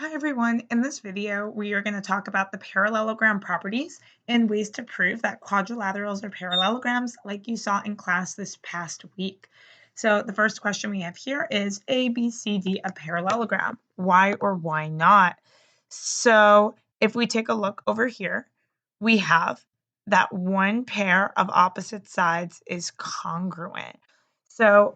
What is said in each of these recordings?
Hi everyone, in this video we are going to talk about the parallelogram properties and ways to prove that quadrilaterals are parallelograms like you saw in class this past week. So the first question we have here is ABCD a parallelogram? Why or why not? So if we take a look over here, we have that one pair of opposite sides is congruent. So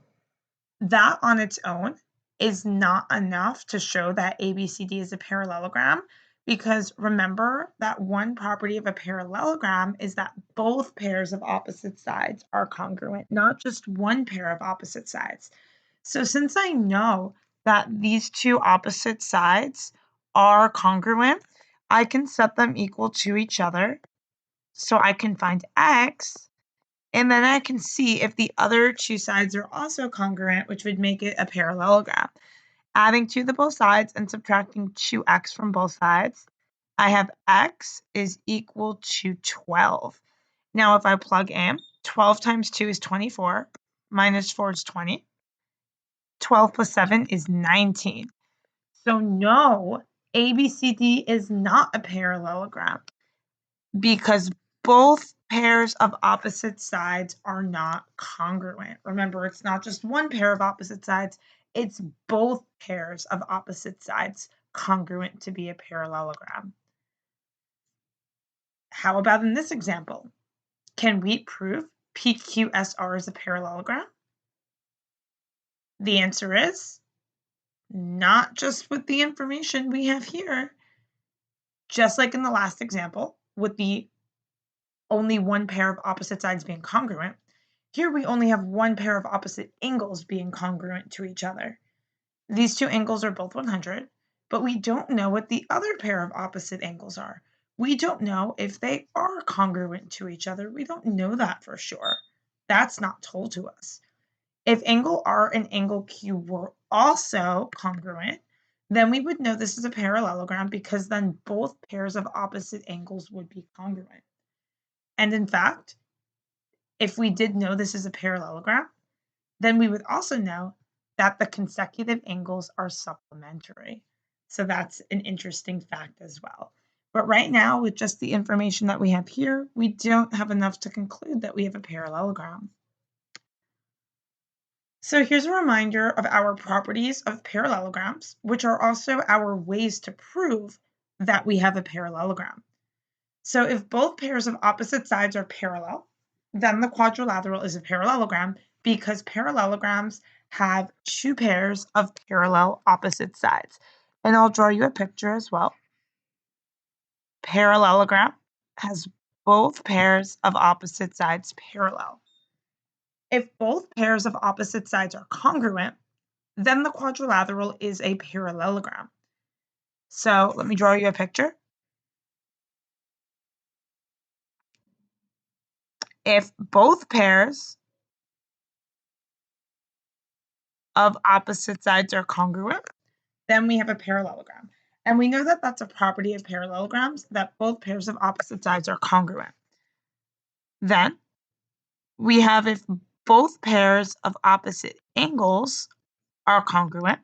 that on its own is not enough to show that ABCD is a parallelogram because remember that one property of a parallelogram is that both pairs of opposite sides are congruent, not just one pair of opposite sides. So since I know that these two opposite sides are congruent, I can set them equal to each other. So I can find x, and then I can see if the other two sides are also congruent, which would make it a parallelogram. Adding 2 to both sides and subtracting 2x from both sides, I have x is equal to 12. Now, if I plug in, 12 times 2 is 24, minus 4 is 20. 12 plus 7 is 19. So no, ABCD is not a parallelogram because both pairs of opposite sides are not congruent. Remember, it's not just one pair of opposite sides, it's both pairs of opposite sides congruent to be a parallelogram. How about in this example? Can we prove PQSR is a parallelogram? The answer is not just with the information we have here. Just like in the last example, with the only one pair of opposite sides being congruent, here we only have one pair of opposite angles being congruent to each other. These two angles are both 100, but we don't know what the other pair of opposite angles are. We don't know if they are congruent to each other. We don't know that for sure. That's not told to us. If angle R and angle Q were also congruent, then we would know this is a parallelogram because then both pairs of opposite angles would be congruent. And in fact, if we did know this is a parallelogram, then we would also know that the consecutive angles are supplementary. So that's an interesting fact as well. But right now, with just the information that we have here, we don't have enough to conclude that we have a parallelogram. So here's a reminder of our properties of parallelograms, which are also our ways to prove that we have a parallelogram. So if both pairs of opposite sides are parallel, then the quadrilateral is a parallelogram because parallelograms have two pairs of parallel opposite sides. And I'll draw you a picture as well. Parallelogram has both pairs of opposite sides parallel. If both pairs of opposite sides are congruent, then the quadrilateral is a parallelogram. So let me draw you a picture. If both pairs of opposite sides are congruent, then we have a parallelogram. And we know that that's a property of parallelograms, that both pairs of opposite sides are congruent. Then we have if both pairs of opposite angles are congruent,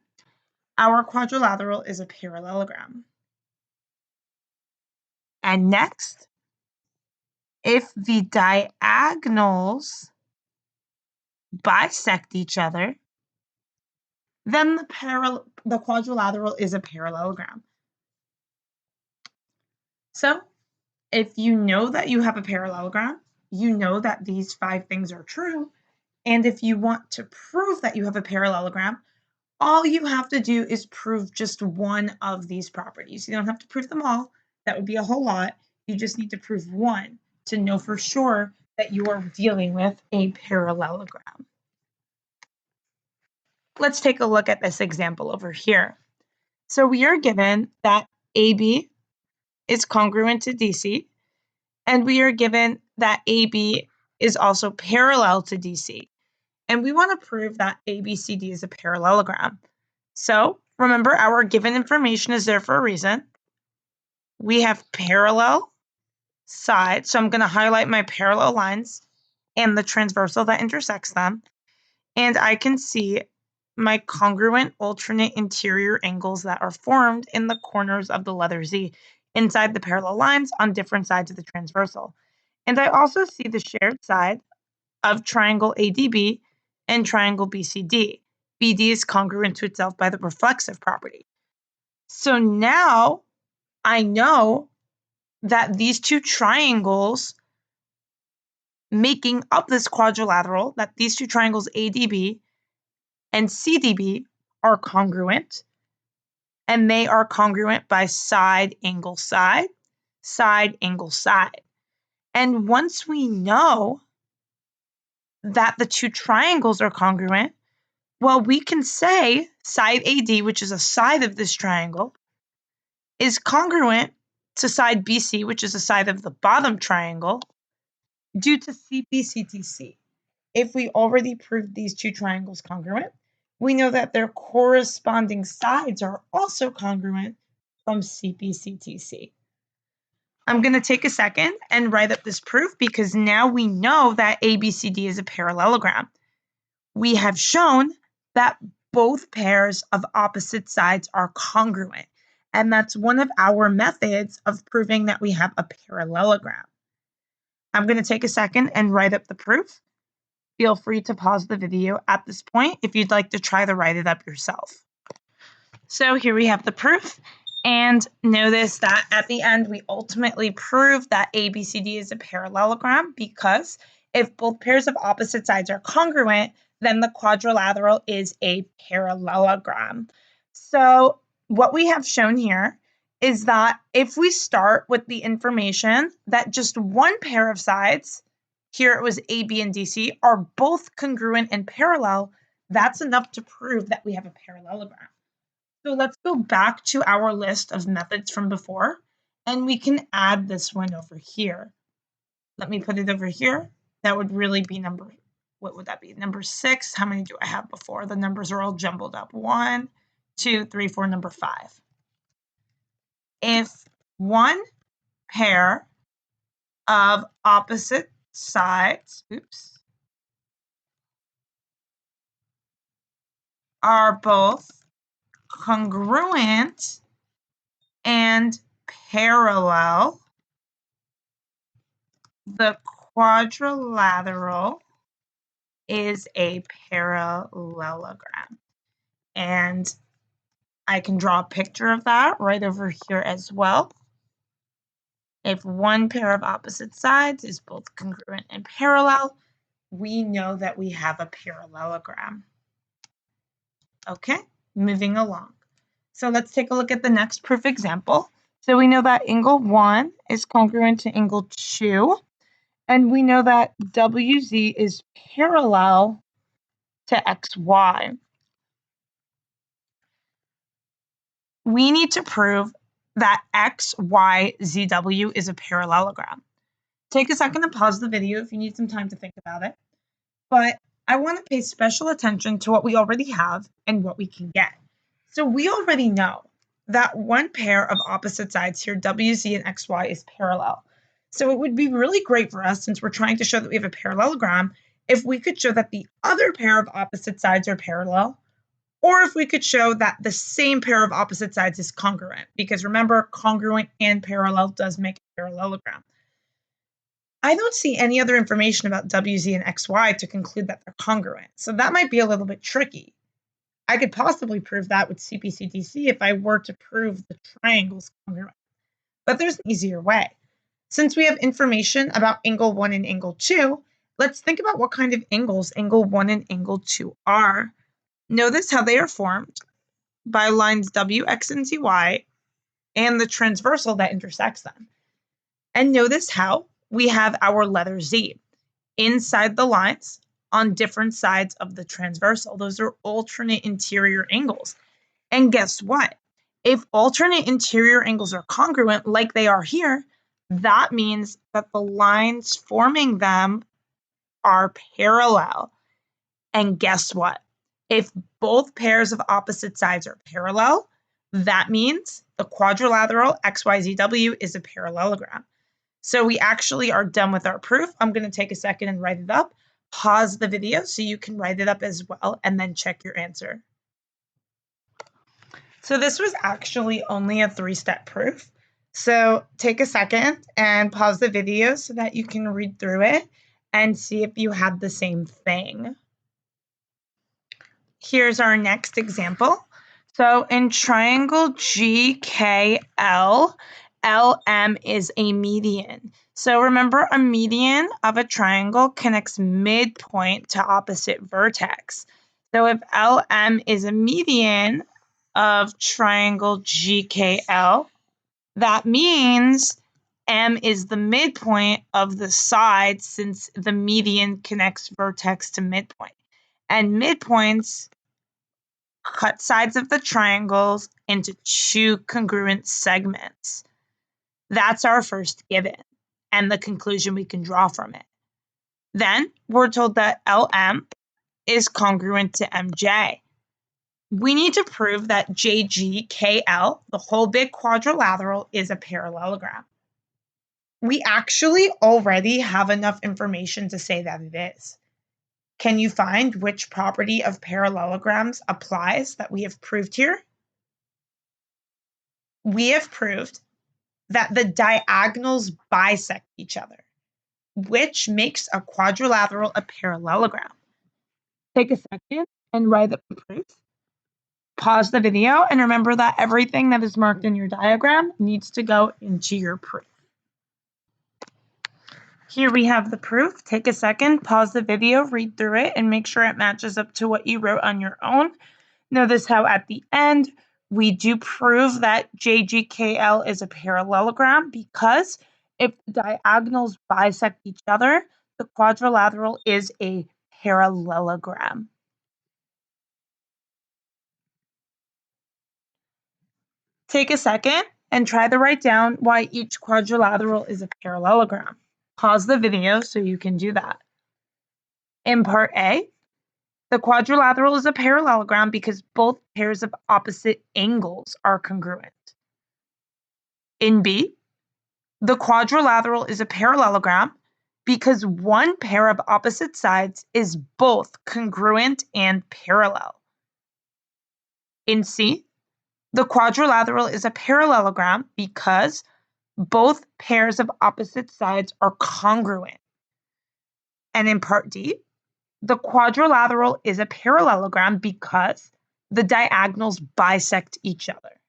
our quadrilateral is a parallelogram. And next, if the diagonals bisect each other, then the quadrilateral is a parallelogram. So if you know that you have a parallelogram, you know that these 5 things are true. And if you want to prove that you have a parallelogram, all you have to do is prove just one of these properties. You don't have to prove them all. That would be a whole lot. You just need to prove one to know for sure that you are dealing with a parallelogram. Let's take a look at this example over here. So we are given that AB is congruent to DC, and we are given that AB is also parallel to DC. And we want to prove that ABCD is a parallelogram. So remember, our given information is there for a reason. We have parallel sides, so I'm going to highlight my parallel lines and the transversal that intersects them. And I can see my congruent alternate interior angles that are formed in the corners of the letter Z inside the parallel lines on different sides of the transversal. And I also see the shared side of triangle ADB and triangle BCD. BD is congruent to itself by the reflexive property. So now I know that these two triangles making up this quadrilateral, that these two triangles ADB and CDB are congruent, and they are congruent by side, angle, side, side, angle, side. And once we know that the two triangles are congruent, well, we can say side AD, which is a side of this triangle, is congruent to side BC, which is a side of the bottom triangle, due to CPCTC. If we already proved these two triangles congruent, we know that their corresponding sides are also congruent from CPCTC. I'm going to take a second and write up this proof because now we know that ABCD is a parallelogram. We have shown that both pairs of opposite sides are congruent, and that's one of our methods of proving that we have a parallelogram. I'm going to take a second and write up the proof. Feel free to pause the video at this point if you'd like to try to write it up yourself. So here we have the proof, and notice that at the end we ultimately prove that ABCD is a parallelogram because if both pairs of opposite sides are congruent, then the quadrilateral is a parallelogram. So what we have shown here is that if we start with the information that just one pair of sides, here it was A, B, and DC, are both congruent and parallel, that's enough to prove that we have a parallelogram. So let's go back to our list of methods from before, and we can add this one over here. Let me put it over here. That would really be what would that be? Number 6. How many do I have before? The numbers are all jumbled up. 1, 2, 3, 4, number 5. If one pair of opposite sides, are both congruent and parallel, the quadrilateral is a parallelogram. And I can draw a picture of that right over here as well. If one pair of opposite sides is both congruent and parallel, we know that we have a parallelogram. Okay, moving along. So let's take a look at the next proof example. So we know that angle 1 is congruent to angle 2, and we know that WZ is parallel to XY. We need to prove that XYZW is a parallelogram. Take a second to pause the video if you need some time to think about it. But I want to pay special attention to what we already have and what we can get. So we already know that one pair of opposite sides here, WZ and XY, is parallel. So it would be really great for us, since we're trying to show that we have a parallelogram, if we could show that the other pair of opposite sides are parallel, or if we could show that the same pair of opposite sides is congruent. Because remember, congruent and parallel does make a parallelogram. I don't see any other information about WZ and XY to conclude that they're congruent. So that might be a little bit tricky. I could possibly prove that with CPCTC if I were to prove the triangle's congruent. But there's an easier way. Since we have information about angle 1 and angle 2, let's think about what kind of angles angle 1 and angle 2 are. Notice how they are formed by lines W, X, and ZY and the transversal that intersects them. And notice how we have our letter Z inside the lines on different sides of the transversal. Those are alternate interior angles. And guess what? If alternate interior angles are congruent like they are here, that means that the lines forming them are parallel. And guess what? If both pairs of opposite sides are parallel, that means the quadrilateral XYZW is a parallelogram. So we actually are done with our proof. I'm going to take a second and write it up. Pause the video so you can write it up as well, and then check your answer. So this was actually only a 3-step proof. So take a second and pause the video so that you can read through it and see if you had the same thing. Here's our next example. So in triangle GKL, LM is a median. So remember, a median of a triangle connects midpoint to opposite vertex. So if LM is a median of triangle GKL, that means M is the midpoint of the side since the median connects vertex to midpoint. And midpoints cut sides of the triangles into two congruent segments. That's our first given and the conclusion we can draw from it. Then we're told that LM is congruent to MJ. We need to prove that JGKL, the whole big quadrilateral, is a parallelogram. We actually already have enough information to say that it is. Can you find which property of parallelograms applies that we have proved here? We have proved that the diagonals bisect each other, which makes a quadrilateral a parallelogram. Take a second and write up the proof. Pause the video and remember that everything that is marked in your diagram needs to go into your proof. Here we have the proof. Take a second, pause the video, read through it, and make sure it matches up to what you wrote on your own. Notice how at the end, we do prove that JGKL is a parallelogram because if the diagonals bisect each other, the quadrilateral is a parallelogram. Take a second and try to write down why each quadrilateral is a parallelogram. Pause the video so you can do that. In part A, the quadrilateral is a parallelogram because both pairs of opposite angles are congruent. In B, the quadrilateral is a parallelogram because one pair of opposite sides is both congruent and parallel. In C, the quadrilateral is a parallelogram because both pairs of opposite sides are congruent. And in part D, the quadrilateral is a parallelogram because the diagonals bisect each other.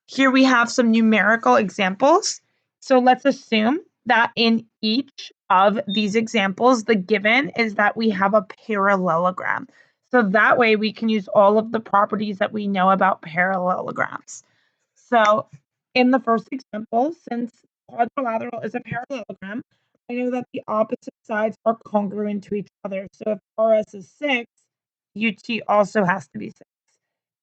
Here we have some numerical examples. So let's assume that in each of these examples, the given is that we have a parallelogram. So that way we can use all of the properties that we know about parallelograms. So in the first example, since quadrilateral is a parallelogram, I know that the opposite sides are congruent to each other. So if RS is 6, UT also has to be 6.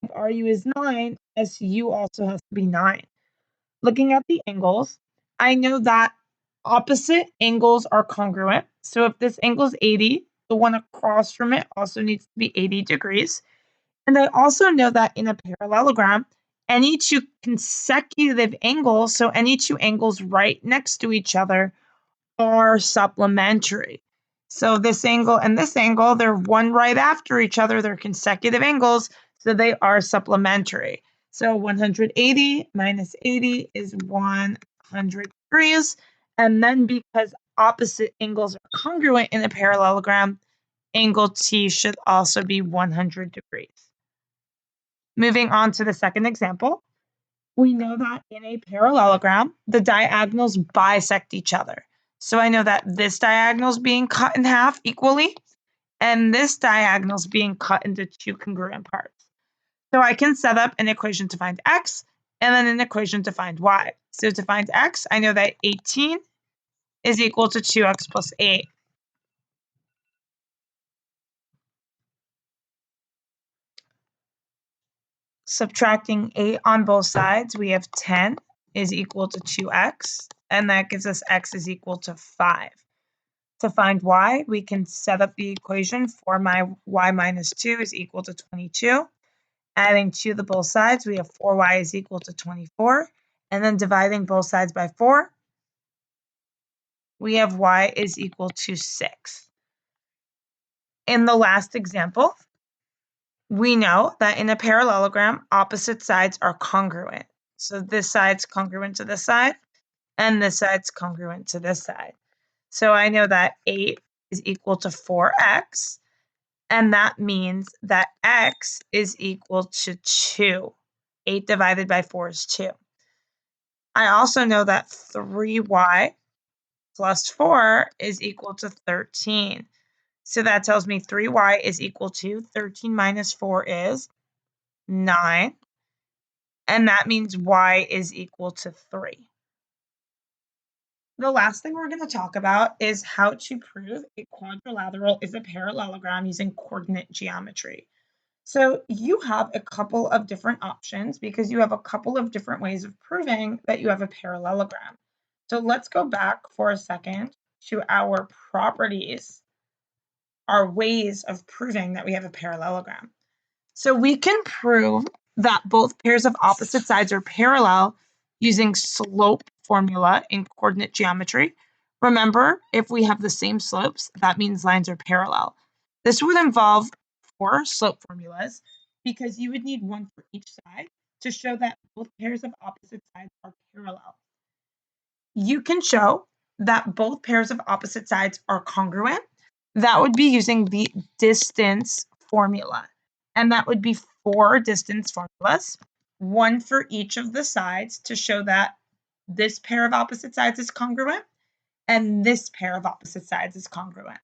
If RU is 9, SU also has to be 9. Looking at the angles, I know that opposite angles are congruent. So if this angle is 80, the one across from it also needs to be 80 degrees. And I also know that in a parallelogram, any two consecutive angles, so any two angles right next to each other, are supplementary. So this angle and this angle, they're one right after each other. They're consecutive angles, so they are supplementary. So 180 minus 80 is 100 degrees. And then because opposite angles are congruent in a parallelogram, angle T should also be 100 degrees. Moving on to the second example, we know that in a parallelogram, the diagonals bisect each other. So I know that this diagonal is being cut in half equally, and this diagonal is being cut into two congruent parts. So I can set up an equation to find x, and then an equation to find y. So to find x, I know that 18 is equal to 2x plus 8. Subtracting 8 on both sides, we have 10 is equal to 2x, and that gives us x is equal to 5. To find y, we can set up the equation for my y minus 2 is equal to 22. Adding 2 to the both sides, we have 4y is equal to 24. And then dividing both sides by 4, we have y is equal to 6. In the last example, We know that in a parallelogram, opposite sides are congruent. So this side's congruent to this side, and this side's congruent to this side. So I know that 8 is equal to 4x, and that means that x is equal to 2. 8 divided by 4 is 2. I also know that 3y plus 4 is equal to 13. So that tells me 3y is equal to 13 minus 4 is 9. And that means y is equal to 3. The last thing we're going to talk about is how to prove a quadrilateral is a parallelogram using coordinate geometry. So you have a couple of different options because you have a couple of different ways of proving that you have a parallelogram. So let's go back for a second to our properties, our ways of proving that we have a parallelogram. So we can prove that both pairs of opposite sides are parallel using slope formula in coordinate geometry. Remember, if we have the same slopes, that means lines are parallel. This would involve 4 slope formulas because you would need one for each side to show that both pairs of opposite sides are parallel. You can show that both pairs of opposite sides are congruent. That would be using the distance formula. And that would be 4 distance formulas, one for each of the sides to show that this pair of opposite sides is congruent and this pair of opposite sides is congruent.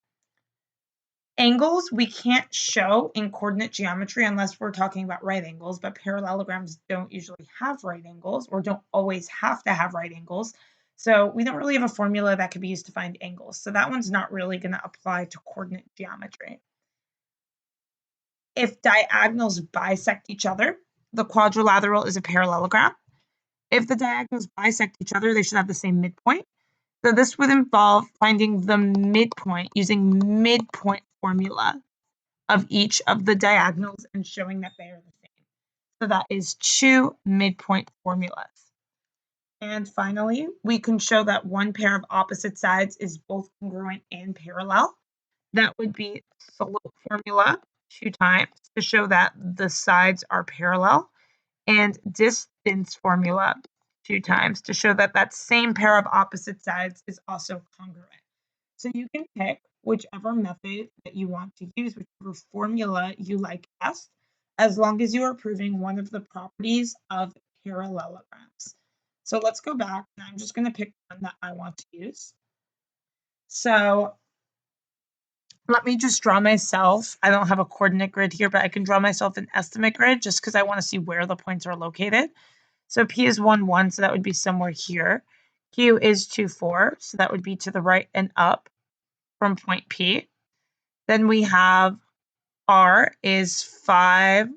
Angles we can't show in coordinate geometry unless we're talking about right angles, but parallelograms don't usually have right angles or don't always have to have right angles. So we don't really have a formula that could be used to find angles. So that one's not really going to apply to coordinate geometry. If diagonals bisect each other, the quadrilateral is a parallelogram. If the diagonals bisect each other, they should have the same midpoint. So this would involve finding the midpoint using midpoint formula of each of the diagonals and showing that they are the same. So that is 2 midpoint formulas. And finally, we can show that one pair of opposite sides is both congruent and parallel. That would be slope formula 2 times to show that the sides are parallel, and distance formula 2 times to show that that same pair of opposite sides is also congruent. So you can pick whichever method that you want to use, whichever formula you like best, as long as you are proving one of the properties of parallelograms. So let's go back, and I'm just going to pick one that I want to use. So let me just draw myself. I don't have a coordinate grid here, but I can draw myself an estimate grid just because I want to see where the points are located. So P is 1, 1, so that would be somewhere here. Q is 2, 4, so that would be to the right and up from point P. Then we have R is 5,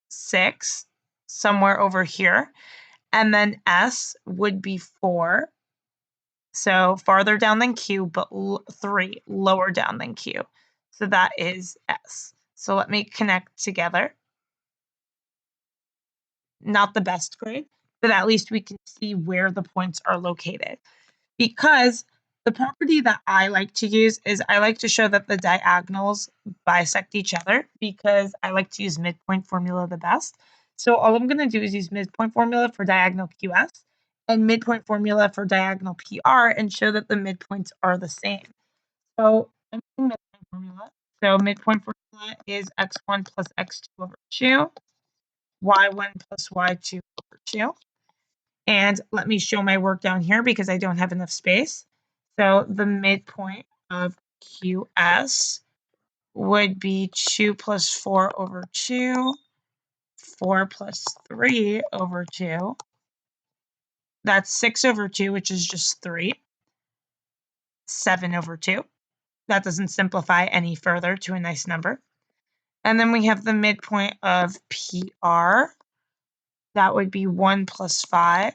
6, somewhere over here. And then S would be 4, so farther down than Q, but 3, lower down than Q. So that is S. So let me connect together. Not the best grade, but at least we can see where the points are located. Because the property that I like to use is I like to show that the diagonals bisect each other because I like to use midpoint formula the best. So all I'm going to do is use midpoint formula for diagonal QS and midpoint formula for diagonal PR and show that the midpoints are the same. So I'm using midpoint formula. So midpoint formula is x1 plus x2 over 2, y1 plus y2 over 2. And let me show my work down here because I don't have enough space. So the midpoint of QS would be 2 plus 4 over 2, 4 plus 3 over 2. That's 6 over 2, which is just 3. 7 over 2. That doesn't simplify any further to a nice number. And then we have the midpoint of PR. That would be 1 plus 5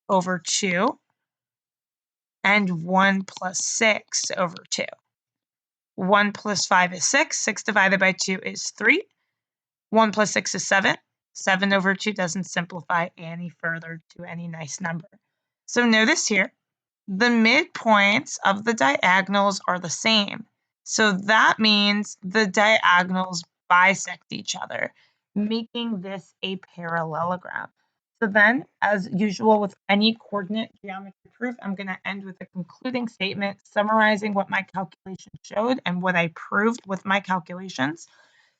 over 2. And 1 plus 6 over 2. 1 plus 5 is 6. 6 divided by 2 is 3. 1 plus 6 is 7. 7 over 2 doesn't simplify any further to any nice number. So notice here, the midpoints of the diagonals are the same. So that means the diagonals bisect each other, making this a parallelogram. So then, as usual with any coordinate geometry proof, I'm going to end with a concluding statement summarizing what my calculation showed and what I proved with my calculations.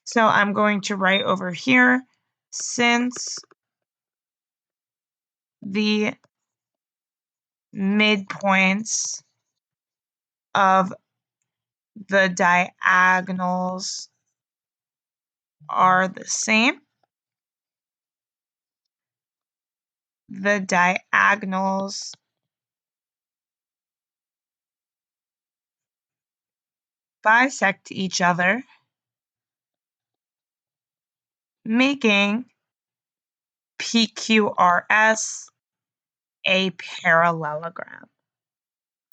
So I'm going to write over here, since the midpoints of the diagonals are the same, the diagonals bisect each other, making PQRS a parallelogram.